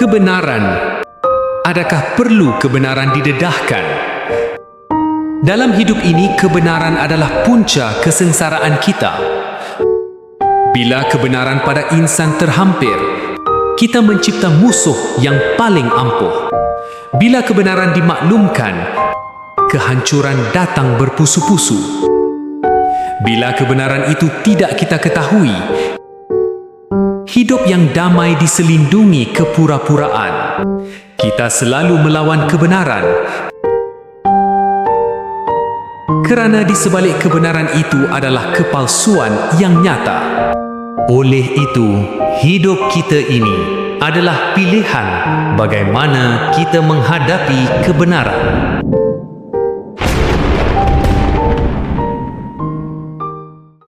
Kebenaran. Adakah perlu kebenaran didedahkan? Dalam hidup ini, kebenaran adalah punca kesengsaraan kita. Bila kebenaran pada insan terhampir, kita mencipta musuh yang paling ampuh. Bila kebenaran dimaklumkan, kehancuran datang berpusu-pusu. Bila kebenaran itu tidak kita ketahui, hidup yang damai diselindungi kepura-puraan. Kita selalu melawan kebenaran, kerana di sebalik kebenaran itu adalah kepalsuan yang nyata. Oleh itu, hidup kita ini adalah pilihan bagaimana kita menghadapi kebenaran.